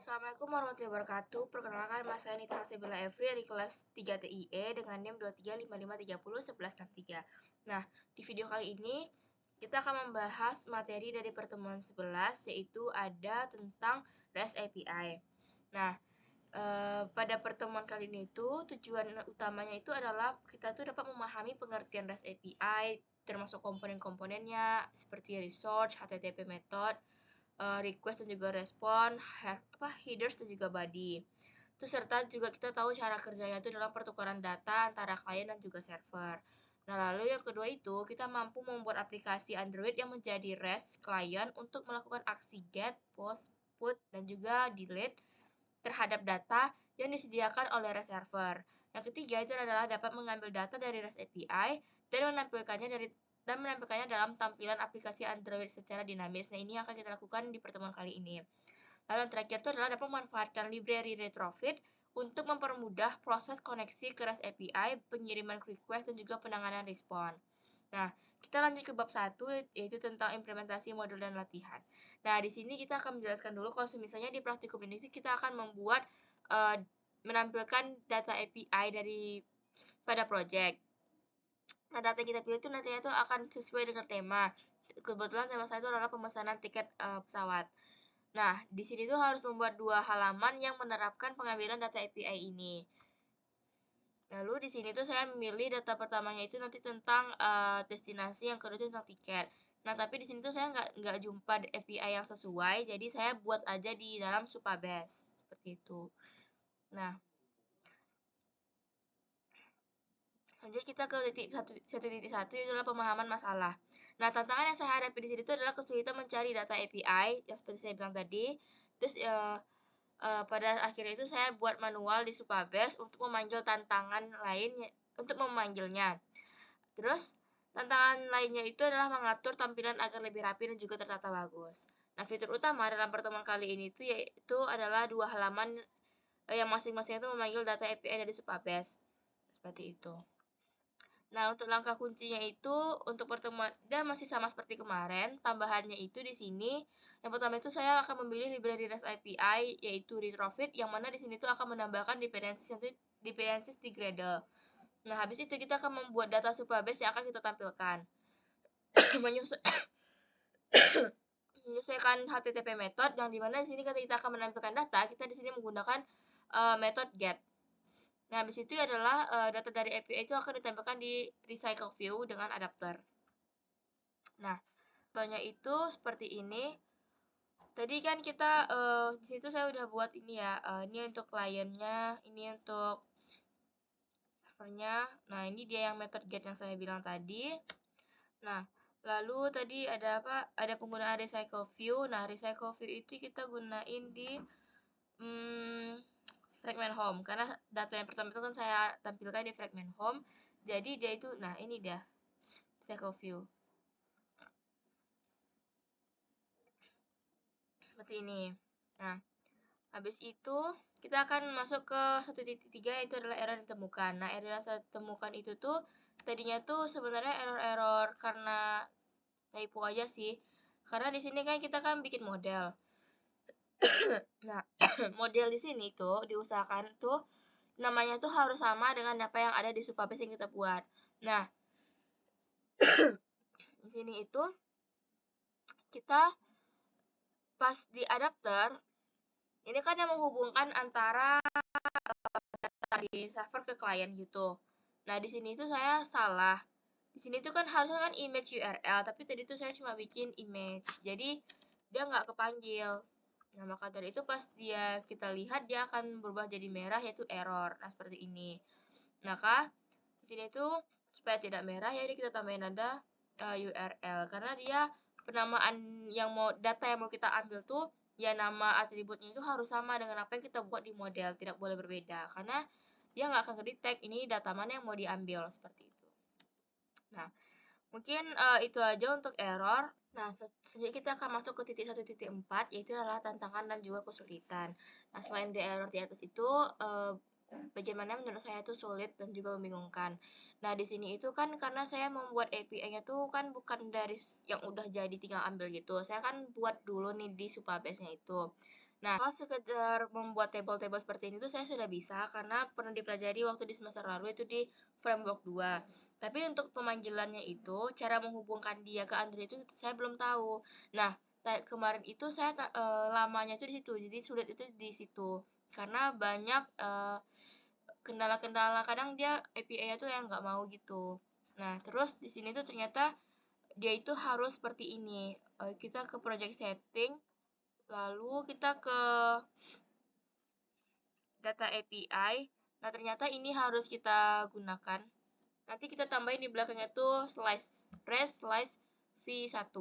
Assalamualaikum warahmatullahi wabarakatuh. Perkenalkan, nama saya Nita Hasibila Evri dari kelas 3 TIE dengan NIM 2355301163. Nah, di video kali ini kita akan membahas materi dari pertemuan 11, yaitu ada tentang REST API. Nah, pada pertemuan kali ini itu tujuan utamanya itu adalah kita tuh dapat memahami pengertian REST API, termasuk komponen-komponennya seperti resource, HTTP method, request dan juga respon, headers dan juga body. Terus serta juga kita tahu cara kerjanya itu dalam pertukaran data antara klien dan juga server. Nah, lalu yang kedua itu kita mampu membuat aplikasi Android yang menjadi REST client untuk melakukan aksi get, post, put, dan juga delete terhadap data yang disediakan oleh REST server. Yang ketiga itu adalah dapat mengambil data dari REST API dan menampilkannya dalam tampilan aplikasi Android secara dinamis. Nah, ini yang akan kita lakukan di pertemuan kali ini. Lalu yang terakhir itu adalah dapat memanfaatkan library retrofit untuk mempermudah proses koneksi ke REST API, pengiriman request, dan juga penanganan respon. Nah, kita lanjut ke bab 1, yaitu tentang implementasi modul dan latihan. Nah, di sini kita akan menjelaskan dulu kalau misalnya di praktikum ini kita akan membuat menampilkan data API pada project. Nah, data yang kita pilih itu nantinya itu akan sesuai dengan tema. Kebetulan tema saya itu adalah pemesanan tiket pesawat. Nah, di sini tuh harus membuat 2 halaman yang menerapkan pengambilan data API ini. Lalu di sini tuh saya memilih data pertamanya itu nanti tentang destinasi, yang kedua itu tentang tiket. Nah, tapi di sini tuh saya nggak jumpa API yang sesuai, jadi saya buat aja di dalam Supabase seperti itu. Nah, lanjut kita ke titik 1.1 itu adalah pemahaman masalah. Nah, tantangan yang saya hadapi di sini itu adalah kesulitan mencari data API yang seperti saya bilang tadi. Terus pada akhirnya itu saya buat manual di Supabase untuk memanggil tantangan lain untuk memanggilnya. Terus tantangan lainnya itu adalah mengatur tampilan agar lebih rapi dan juga tertata bagus. Nah, fitur utama dalam pertemuan kali ini itu yaitu adalah 2 halaman yang masing-masing itu memanggil data API dari Supabase. Seperti itu. Nah, untuk langkah kuncinya itu untuk pertemuan dan masih sama seperti kemarin, tambahannya itu di sini. Yang pertama itu saya akan memilih library REST API yaitu retrofit yang mana di sini tuh akan menambahkan dependencies di Gradle. Nah, habis itu kita akan membuat data Supabase yang akan kita tampilkan. Menyesuaikan HTTP method yang dimana di sini ketika kita akan menampilkan data, kita di sini menggunakan method get. Nah, habis itu adalah data dari API itu akan ditempelkan di recycle view dengan adapter. Nah, contohnya itu seperti ini. Tadi kan kita di situ saya udah buat ini ya. Ini untuk kliennya, ini untuk servernya. Nah, ini dia yang method get yang saya bilang tadi. Nah, lalu tadi ada apa? Ada penggunaan recycle view. Nah, recycle view itu kita gunain di fragment home karena data yang pertama itu kan saya tampilkan di fragment home. Jadi dia itu, nah ini dia recycle view. Seperti ini. Nah, habis itu kita akan masuk ke 1.3 yaitu adalah error yang ditemukan. Nah, error yang saya temukan itu tuh tadinya tuh sebenarnya error karena typo aja sih. Karena di sini kan kita kan bikin model. Nah, model di sini tuh diusahakan tuh namanya tuh harus sama dengan apa yang ada di Supabase yang kita buat. Nah, di sini itu kita pas di adapter ini kan yang menghubungkan antara dari server ke klien gitu. Nah, di sini tuh saya salah. Di sini tuh kan harusnya kan image URL, tapi tadi tuh saya cuma bikin image. Jadi dia nggak kepanggil. Nah, maka dari itu pas kita lihat dia akan berubah jadi merah yaitu error. Nah, seperti ini. Nah, di sini tuh supaya tidak merah ya kita tambahin ada URL karena dia penamaan data yang mau kita ambil tuh ya nama atributnya itu harus sama dengan apa yang kita buat di model, tidak boleh berbeda karena dia nggak akan kedetek ini data mana yang mau diambil seperti itu. Nah, mungkin itu aja untuk error. Nah, selanjutnya kita akan masuk ke titik 1.4 yaitu adalah tantangan dan juga kesulitan. Nah, selain di error di atas itu bagian mana menurut saya itu sulit dan juga membingungkan. Nah, di sini itu kan karena saya membuat API-nya tuh kan bukan dari yang udah jadi tinggal ambil gitu. Saya kan buat dulu nih di Supabase-nya itu. Nah, kalau sekedar membuat table-table seperti ini tuh saya sudah bisa karena pernah dipelajari waktu di semester lalu itu di framework 2. Tapi untuk pemanggilannya itu, cara menghubungkan dia ke Android itu saya belum tahu. Nah, kemarin itu saya lamanya itu di situ, jadi sulit itu di situ. Karena banyak kendala-kendala, kadang dia API-nya tuh yang nggak mau gitu. Nah, terus di sini tuh ternyata dia itu harus seperti ini. Kita ke project setting, lalu kita ke data API. Nah, ternyata ini harus kita gunakan. Nanti kita tambahin di belakangnya tuh slice res slice v1.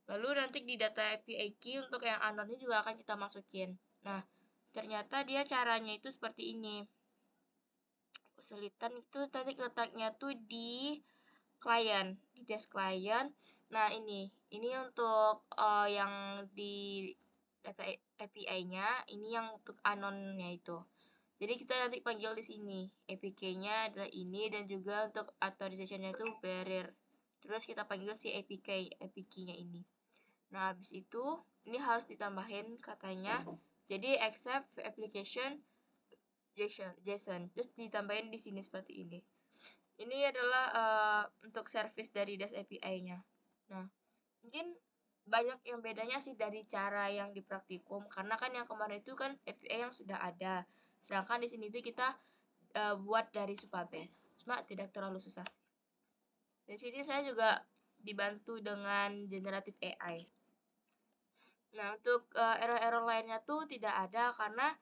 Lalu nanti di data API key untuk yang unknown ini juga akan kita masukin. Nah, ternyata dia caranya itu seperti ini. Kesulitan itu nanti letaknya tuh di klien, di desk klien. Nah, ini untuk yang di data API-nya, ini yang untuk unknown-nya itu. Jadi kita nanti panggil di sini. APK-nya adalah ini dan juga untuk authorization-nya itu barrier. Terus kita panggil si APK-nya ini. Nah, habis itu ini harus ditambahin katanya. Jadi accept application JSON. Terus ditambahin di sini seperti ini. Ini adalah untuk service dari Dash API-nya. Nah, mungkin banyak yang bedanya sih dari cara yang di praktikum, karena kan yang kemarin itu kan API yang sudah ada. Sedangkan di sini tuh kita buat dari Supabase. Cuma tidak terlalu susah sih. Di sini saya juga dibantu dengan generative AI. Nah, untuk error-error lainnya tuh tidak ada karena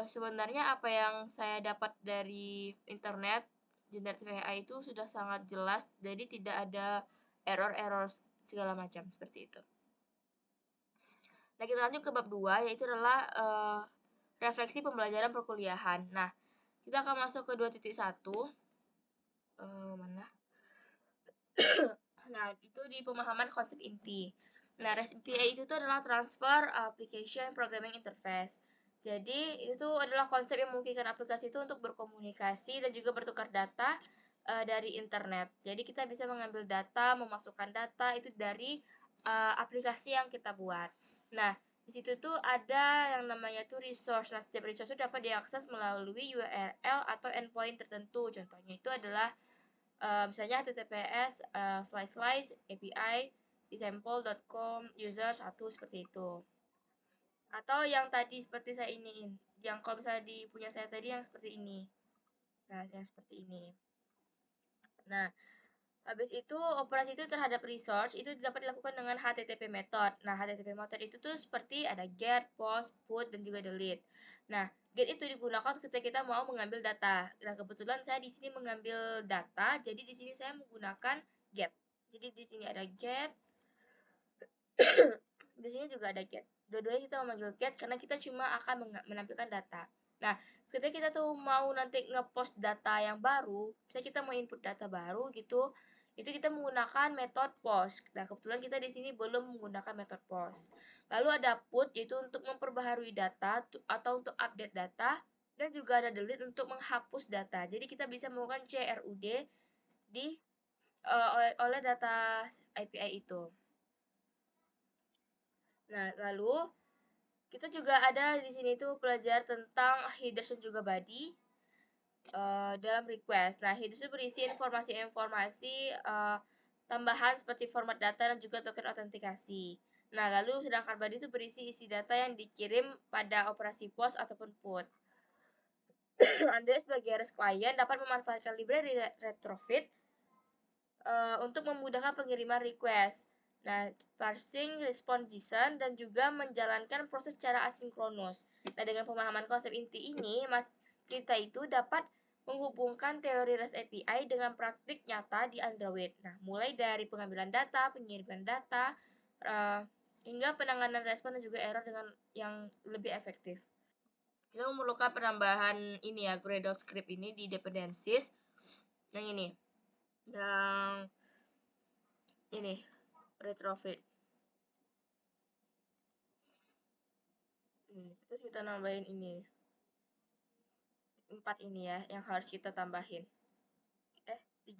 sebenarnya apa yang saya dapat dari internet generative AI itu sudah sangat jelas, jadi tidak ada error-error segala macam seperti itu. Nah, kita lanjut ke bab 2, yaitu adalah refleksi pembelajaran perkuliahan. Nah, kita akan masuk ke 2.1. Mana? Nah, itu di pemahaman konsep inti. Nah, REST API itu tuh adalah Transfer Application Programming Interface. Jadi, itu adalah konsep yang memungkinkan aplikasi itu untuk berkomunikasi dan juga bertukar data dari internet. Jadi, kita bisa mengambil data, memasukkan data itu dari aplikasi yang kita buat. Nah, di situ tuh ada yang namanya tuh resource. Nah, setiap resource itu dapat diakses melalui URL atau endpoint tertentu. Contohnya itu adalah misalnya https slice API example.com user 1 seperti itu. Atau yang tadi seperti saya iniin, yang kalau misalnya di punya saya tadi yang seperti ini. Nah, yang seperti ini. Nah, habis itu operasi itu terhadap resource itu dapat dilakukan dengan HTTP method. Nah, HTTP method itu tuh seperti ada get, post, put, dan juga delete. Nah, get itu digunakan ketika kita mau mengambil data. Nah, kebetulan saya di sini mengambil data, jadi di sini saya menggunakan get. Jadi di sini ada get, di sini juga ada get. Dua-duanya kita memanggil get karena kita cuma akan menampilkan data. Nah, ketika kita tuh mau nanti ngepost data yang baru, misalnya kita mau input data baru gitu, itu kita menggunakan metode post. Nah, kebetulan kita di sini belum menggunakan metode post. Lalu ada put, yaitu untuk memperbaharui data atau untuk update data, dan juga ada delete untuk menghapus data. Jadi kita bisa melakukan CRUD di oleh data API itu. Nah, lalu kita juga ada di sini tuh belajar tentang headers dan juga body dalam request. Nah, headers itu berisi informasi-informasi tambahan seperti format data dan juga token autentikasi. Nah, lalu sedangkan body itu berisi isi data yang dikirim pada operasi post ataupun put. Anda sebagai REST client dapat memanfaatkan library retrofit untuk memudahkan pengiriman request. Nah, parsing, respond JSON, dan juga menjalankan proses secara asinkronus. Nah, dengan pemahaman konsep inti ini, kita itu dapat menghubungkan teori REST API dengan praktik nyata di Android. Nah, mulai dari pengambilan data, pengiriman data, hingga penanganan respon dan juga error dengan yang lebih efektif. Kita memerlukan penambahan ini ya, Gradle script ini di dependencies. Yang ini retrofit. Terus kita nambahin ini 4 ini ya yang harus kita tambahin. 3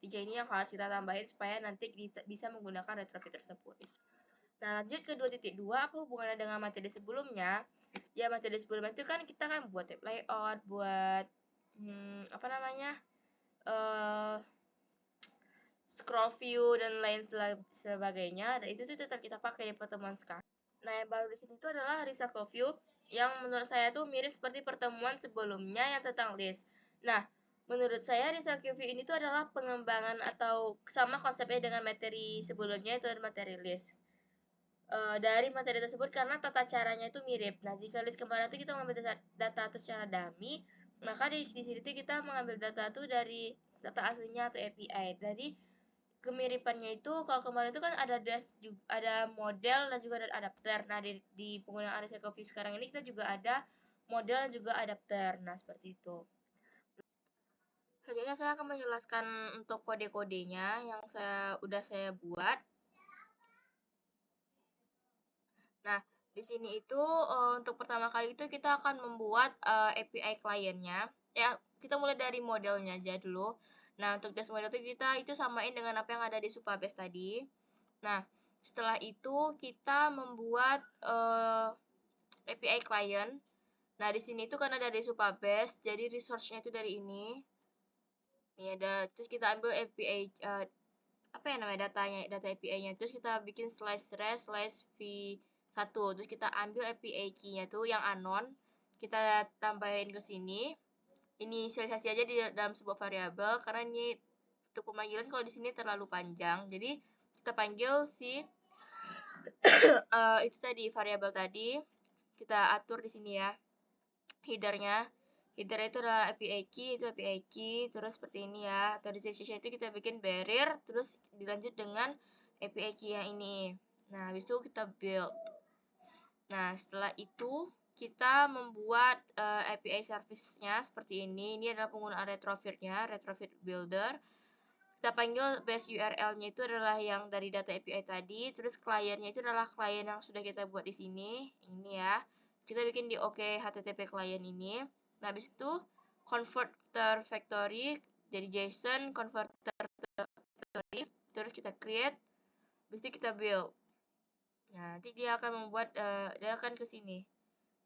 ini yang harus kita tambahin supaya nanti bisa menggunakan retrofit tersebut. Nah, lanjut ke 2.2, apa hubungannya dengan materi sebelumnya? Ya, materi sebelumnya itu kan kita kan buat tab layout, buat apa namanya? Scroll view dan lain sebagainya, dan itu tuh tetap kita pakai di pertemuan sekarang. Nah, yang baru di sini itu adalah recycle view yang menurut saya tuh mirip seperti pertemuan sebelumnya yang tentang list. Nah, menurut saya recycle view ini tuh adalah pengembangan atau sama konsepnya dengan materi sebelumnya, itu adalah materi list. Dari materi tersebut karena tata caranya itu mirip. Nah, jika list kemarin itu kita mengambil data itu secara dummy, maka di sini tuh kita mengambil data itu dari data aslinya atau API. Jadi kemiripannya itu kalau kemarin itu kan ada ada model dan juga ada adapter. Nah, di penggunaan recycle view sekarang ini kita juga ada model dan juga adapter. Nah, seperti itu. Selanjutnya saya akan menjelaskan untuk kode-kodenya yang saya buat. Nah, di sini itu untuk pertama kali itu kita akan membuat API kliennya. Ya, kita mulai dari modelnya aja dulu. Nah, untuk dash model itu samain dengan apa yang ada di Supabase tadi. Nah, setelah itu kita membuat API client. Nah, di sini itu karena dari Supabase, jadi resource-nya itu dari ini. Ini ada, terus kita ambil API apa ya namanya data API-nya, terus kita bikin /v1, terus kita ambil API key-nya tuh yang anon, kita tambahin ke sini. Inisialisasi aja di dalam sebuah variabel karena ini untuk pemanggilan kalau di sini terlalu panjang. Jadi kita panggil si itu tadi variabel tadi, kita atur di sini ya headernya. Header itu adalah API key, itu API key, terus seperti ini ya. Atau di sesi itu kita bikin barrier, terus dilanjut dengan API key yang ini. Nah, habis itu kita build. Nah, setelah itu kita membuat API service-nya seperti ini. Ini adalah penggunaan retrofit-nya, retrofit builder. Kita panggil base URL-nya itu adalah yang dari data API tadi, terus kliennya itu adalah klien yang sudah kita buat di sini. Ini ya. Kita bikin di OK HTTP klien ini. Nah, habis itu converter factory jadi JSON converter factory, terus kita create, habis itu kita build. Nah, nanti dia akan membuat dia akan ke sini.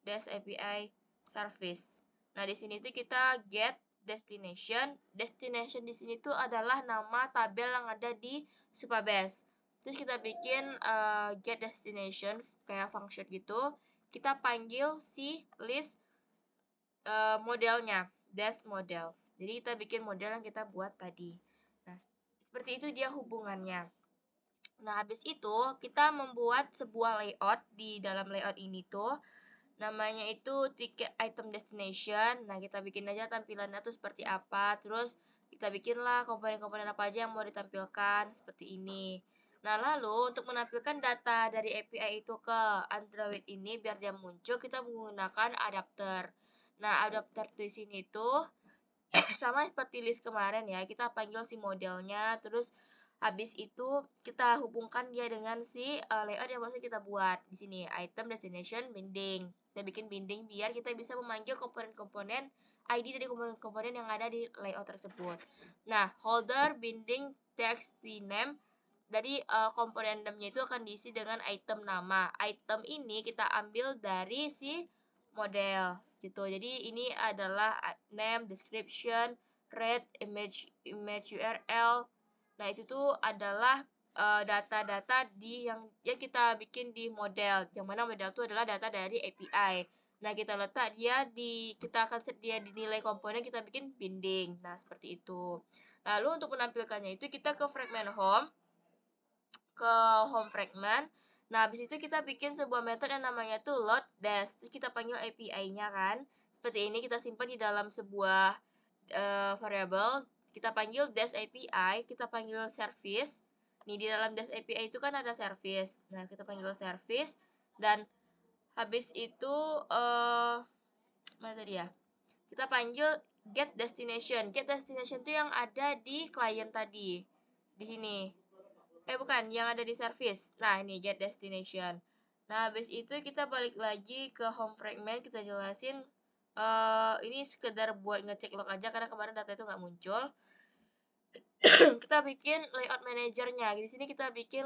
Dash API service. Nah, di sini tuh kita get destination. Destination di sini tuh adalah nama tabel yang ada di Supabase. Terus kita bikin get destination kayak function gitu. Kita panggil si list modelnya, dash model. Jadi kita bikin model yang kita buat tadi. Nah, seperti itu dia hubungannya. Nah, habis itu kita membuat sebuah layout. Di dalam layout ini tuh namanya itu ticket item destination. Nah, kita bikin aja tampilannya tuh seperti apa. Terus kita bikinlah komponen-komponen apa aja yang mau ditampilkan seperti ini. Nah, lalu untuk menampilkan data dari API itu ke Android ini biar dia muncul, kita menggunakan adapter. Nah, adapter di sini tuh sama seperti list kemarin ya, kita panggil si modelnya, terus habis itu kita hubungkan dia dengan si layout yang baru kita buat di sini, item destination binding. Kita bikin binding biar kita bisa memanggil komponen-komponen ID dari komponen-komponen yang ada di layout tersebut. Nah, holder binding text name. Jadi komponen name-nya itu akan diisi dengan item nama. Item ini kita ambil dari si model gitu. Jadi ini adalah name, description, rate, image URL. Nah, itu tuh adalah data-data yang kita bikin di model. Yang mana model itu adalah data dari API. Nah, kita letak kita akan set dia di nilai komponen, kita bikin binding. Nah, seperti itu. Lalu untuk menampilkannya itu kita ke fragment home, fragment. Nah, habis itu kita bikin sebuah metode yang namanya tuh load dash. Terus kita panggil API-nya kan. Seperti ini kita simpan di dalam sebuah variable. Kita panggil dash API, kita panggil service. Nih di dalam dash API itu kan ada service. Nah, kita panggil service dan habis itu mana tadi ya? Kita panggil get destination. Get destination itu yang ada di klien tadi. Di sini. Bukan, yang ada di service. Nah, ini get destination. Nah, habis itu kita balik lagi ke home fragment, kita jelasin ini sekedar buat ngecek log aja karena kemarin data itu nggak muncul. kita bikin layout manajernya. Di sini kita bikin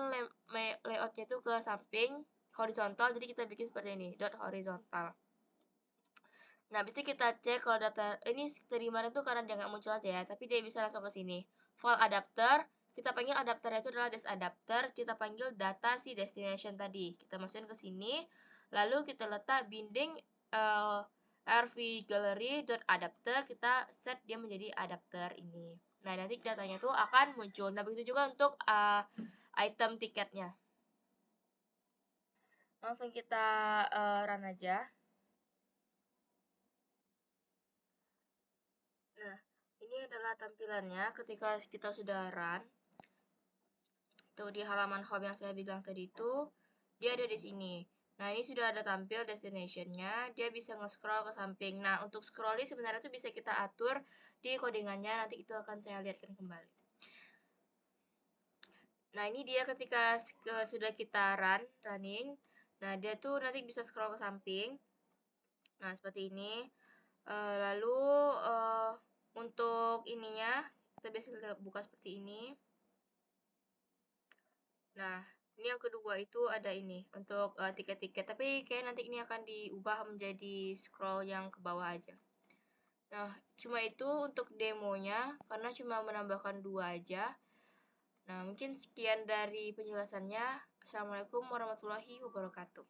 layoutnya itu ke samping horizontal, jadi kita bikin seperti ini, dot horizontal. Nah, habis itu kita cek kalau data ini dari mana tuh karena dia nggak muncul aja ya, tapi dia bisa langsung ke sini. File adapter, kita panggil adapternya itu adalah des adapter, kita panggil data si destination tadi. Kita masukin ke sini, lalu kita letak binding rv gallery.adapter, kita set dia menjadi adapter ini. Nah, nanti datanya tuh akan muncul. Nah, begitu juga untuk item tiketnya. Langsung kita run aja. Nah, ini adalah tampilannya ketika kita sudah run. Tuh di halaman home yang saya bilang tadi itu, dia ada di sini. Nah, ini sudah ada tampil destinationnya, dia bisa nge-scroll ke samping. Nah, untuk scrolling sebenarnya itu bisa kita atur di codingannya, nanti itu akan saya lihatkan kembali. Nah, ini dia ketika sudah kita running. Nah, dia tuh nanti bisa scroll ke samping. Nah, seperti ini. Lalu untuk ininya, kita biasa buka seperti ini. Nah, ini yang kedua itu ada ini untuk tiket-tiket, tapi kayak nanti ini akan diubah menjadi scroll yang ke bawah aja. Nah, cuma itu untuk demonya, karena cuma menambahkan 2 aja. Nah, mungkin sekian dari penjelasannya. Assalamualaikum warahmatullahi wabarakatuh.